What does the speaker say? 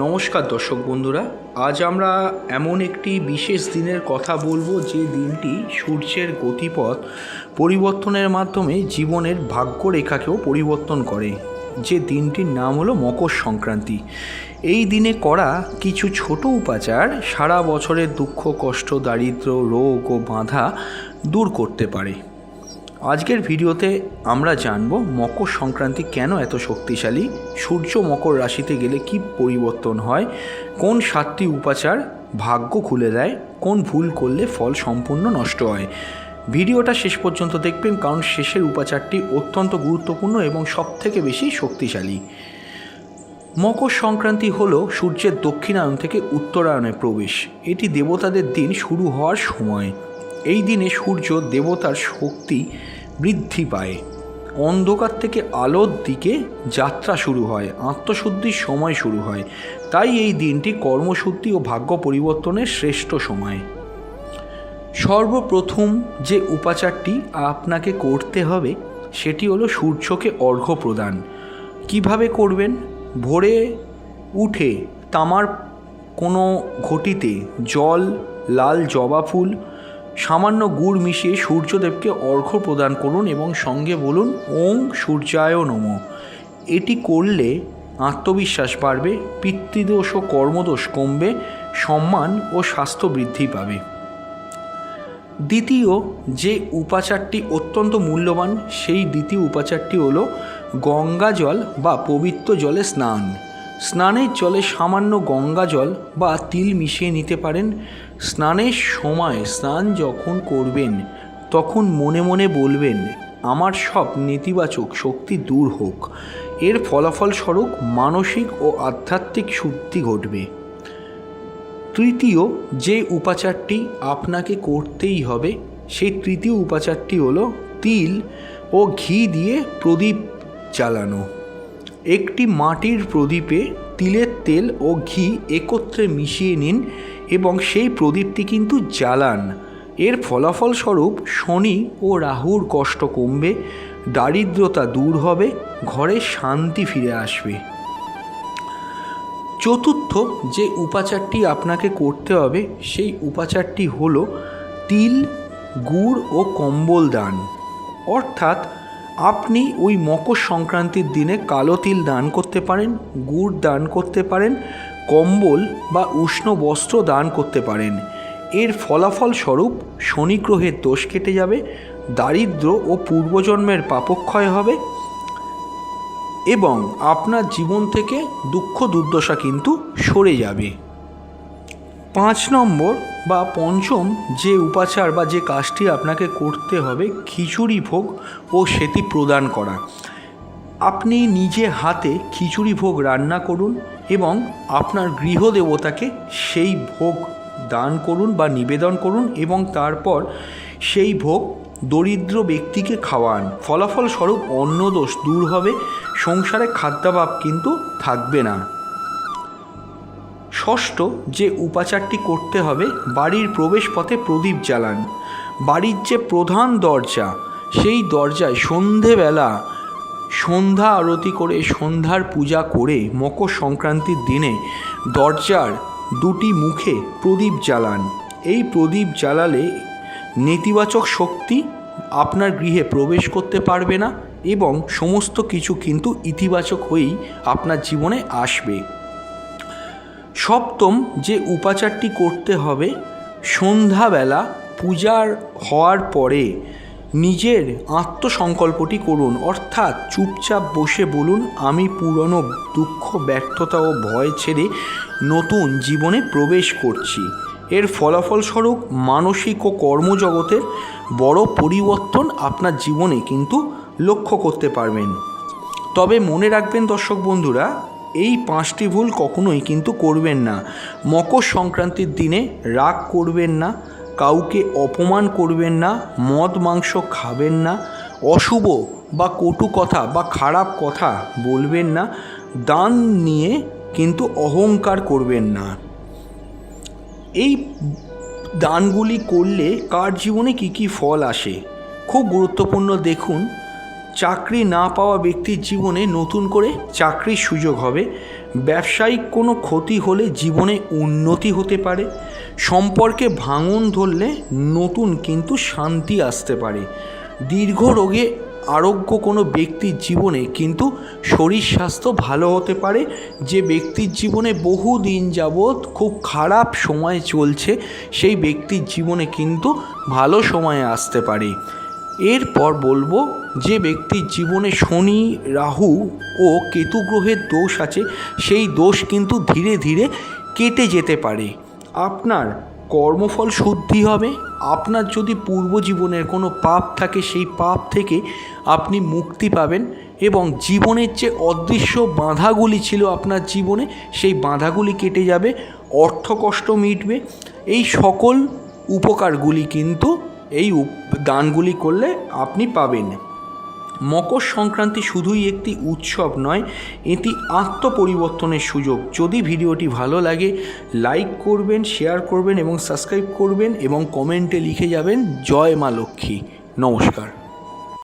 নমস্কার দর্শক বন্ধুরা, আজ আমরা এমন একটি বিশেষ দিনের কথা বলবো যে দিনটি সূর্যের গতিপথ পরিবর্তনের মাধ্যমে জীবনের ভাগ্যরেখাকেও পরিবর্তন করে। যে দিনটির নাম হলো মকর সংক্রান্তি। এই দিনে করা কিছু ছোট উপাচার সারা বছরের দুঃখ, কষ্ট, দারিদ্র্য, রোগ ও বাধা দূর করতে পারে। আজকের ভিডিওতে আমরা জানব মকর সংক্রান্তি কেন এত শক্তিশালী, সূর্য মকর রাশিতে গেলে কি পরিবর্তন হয়, কোন 7টি উপাচার ভাগ্য খুলে দেয়, কোন ভুল করলে ফল সম্পূর্ণ নষ্ট হয়। ভিডিওটা শেষ পর্যন্ত দেখবেন, কারণ শেষের উপাচারটি অত্যন্ত গুরুত্বপূর্ণ এবং সবথেকে বেশি শক্তিশালী। মকর সংক্রান্তি হলো সূর্যের দক্ষিণায়ন থেকে উত্তরায়ণে প্রবেশ। এটি দেবতাদের দিন শুরু হওয়ার সময়। এই দিনে সূর্য দেবতার শক্তি বৃদ্ধি পায়, অন্ধকার থেকে আলোর দিকে যাত্রা শুরু হয়, আত্মশুদ্ধির সময় শুরু হয়। তাই এই দিনটি কর্মশুদ্ধি ও ভাগ্য পরিবর্তনের শ্রেষ্ঠ সময়। সর্বপ্রথম যে উপাচারটি আপনাকে করতে হবে সেটি হলো সূর্যকে অর্ঘ্য প্রদান। কিভাবে করবেন? ভোরে উঠে তামার কোনো ঘটিতে জল, লাল জবা ফুল, সামান্য গুড় মিশিয়ে সূর্যদেবকে অর্ঘ্য প্রদান করুন এবং সঙ্গে বলুন ওং সূর্যায় নমঃ। এটি করলে আত্মবিশ্বাস বাড়বে, পিতৃদোষ ও কর্মদোষ কমবে, সম্মান ও স্বাস্থ্য বৃদ্ধি পাবে। দ্বিতীয় যে উপাচারটি অত্যন্ত মূল্যবান, সেই দ্বিতীয় উপাচারটি হলো গঙ্গা জল বা পবিত্র জলে স্নান। স্নানের জলে সামান্য গঙ্গা জল বা তিল মিশিয়ে নিতে পারেন। স্নানের সময় স্নান যখন করবেন তখন মনে মনে বলবেন আমার সব নেতিবাচক শক্তি দূর হোক। এর ফলাফলস্বরূপ মানসিক ও আধ্যাত্মিক শুদ্ধি ঘটবে। তৃতীয় যে উপাচারটি আপনাকে করতেই হবে, সেই তৃতীয় উপাচারটি হলো তিল ও ঘি দিয়ে প্রদীপ জ্বালানো। একটি মাটির প্রদীপে তিলের তেল ও ঘি একত্রে মিশিয়ে নিন এবং সেই প্রদীপটি কিন্তু জ্বালান। এর ফলাফলস্বরূপ শনি ও রাহুর কষ্ট কমবে, দারিদ্রতা দূর হবে, ঘরে শান্তি ফিরে আসবে। চতুর্থ যে উপাচারটি আপনাকে করতে হবে সেই উপাচারটি হলো তিল, গুড় ও কম্বল দান। অর্থাৎ আপনি ওই মকর সংক্রান্তির দিনে কালো তিল দান করতে পারেন, গুড় দান করতে পারেন, কম্বল বা উষ্ণ বস্ত্র দান করতে পারেন। এর ফলাফলস্বরূপ শনি গ্রহের দোষ কেটে যাবে, দারিদ্র্য ও পূর্বজন্মের পাপক্ষয় হবে এবং আপনার জীবন থেকে দুঃখ দুর্দশা কিন্তু সরে যাবে। 5 নম্বর বা পঞ্চম যে উপাচার বা যে কাজটি আপনাকে করতে হবে, খিচুড়ি ভোগ ও সেটি প্রদান করা। আপনি নিজে হাতে খিচুড়ি ভোগ রান্না করুন এবং আপনার গৃহদেবতাকে সেই ভোগ দান করুন বা নিবেদন করুন এবং তারপর সেই ভোগ দরিদ্র ব্যক্তিকে খাওয়ান। ফলাফলস্বরূপ অন্নদোষ দূর হবে, সংসারে খাদ্যাভাব কিন্তু থাকবে না। ষষ্ঠ যে উপাচারটি করতে হবে, বাড়ির প্রবেশপথে প্রদীপ জ্বালান। বাড়ির যে প্রধান দরজা, সেই দরজায় সন্ধেবেলা সন্ধ্যা আরতি করে, সন্ধ্যার পূজা করে মকর সংক্রান্তির দিনে দরজার 2টি মুখে প্রদীপ জ্বালান। এই প্রদীপ জ্বালালে নেতিবাচক শক্তি আপনার গৃহে প্রবেশ করতে পারবে না এবং সমস্ত কিছু কিন্তু ইতিবাচক হয়েই আপনার জীবনে আসবে। সপ্তম যে উপাচারটি করতে হবে, সন্ধ্যাবেলা পূজার হওয়ার পরে নিজের আত্মসংকল্পটি করুন। অর্থাৎ চুপচাপ বসে বলুন আমি পুরনো দুঃখ, ব্যর্থতা ও ভয় ছেড়ে নতুন জীবনে প্রবেশ করছি। এর ফলাফলস্বরূপ মানসিক ও কর্মজগতের বড় পরিবর্তন আপনার জীবনে কিন্তু লক্ষ্য করতে পারবেন। তবে মনে রাখবেন দর্শক বন্ধুরা, এই 5টি ভুল কখনোই কিন্তু করবেন না। মকর সংক্রান্তির দিনে রাগ করবেন না, কাউকে অপমান করবেন না, মদ মাংস খাবেন না, অশুভ বা কটু কথা বা খারাপ কথা বলবেন না, দান নিয়ে কিন্তু অহংকার করবেন না। এই দানগুলি করলে কার জীবনে কী কী ফল আসে খুব গুরুত্বপূর্ণ। দেখুন, চাকরি না পাওয়া ব্যক্তির জীবনে নতুন করে চাকরির সুযোগ হবে, ব্যবসায়িক কোনো ক্ষতি হলে জীবনে উন্নতি হতে পারে। সম্পর্কে ভাঙন ধরলে নতুন কিন্তু শান্তি আসতে পারে। দীর্ঘ রোগে আরোগ্য কোনো ব্যক্তির জীবনে কিন্তু শরীর স্বাস্থ্য ভালো হতে পারে। যে ব্যক্তির জীবনে বহুদিন যাবৎ খুব খারাপ সময় চলছে, সেই ব্যক্তির জীবনে কিন্তু ভালো সময় আসতে পারে। এরপর বলবো, যে ব্যক্তির জীবনে শনি, রাহু ও কেতু গ্রহের দোষ আছে, সেই দোষ কিন্তু ধীরে ধীরে কেটে যেতে পারে। আপনার কর্মফল শুদ্ধি হবে। আপনার যদি পূর্বজীবনের কোনো পাপ থাকে, সেই পাপ থেকে আপনি মুক্তি পাবেন এবং জীবনের যে অদৃশ্য বাধাগুলি ছিল আপনার জীবনে, সেই বাধাগুলি কেটে যাবে, অর্থকষ্ট মিটবে। এই সকল উপকারগুলি কিন্তু এই দানগুলি করলে আপনি পাবেন। মকর সংক্রান্তি শুধুই একটি উৎসব নয়, এটি আত্মপরিবর্তনের সুযোগ। যদি ভিডিওটি ভালো লাগে লাইক করবেন, শেয়ার করবেন এবং সাবস্ক্রাইব করবেন এবং কমেন্টে লিখে যাবেন জয় মা লক্ষ্মী। নমস্কার।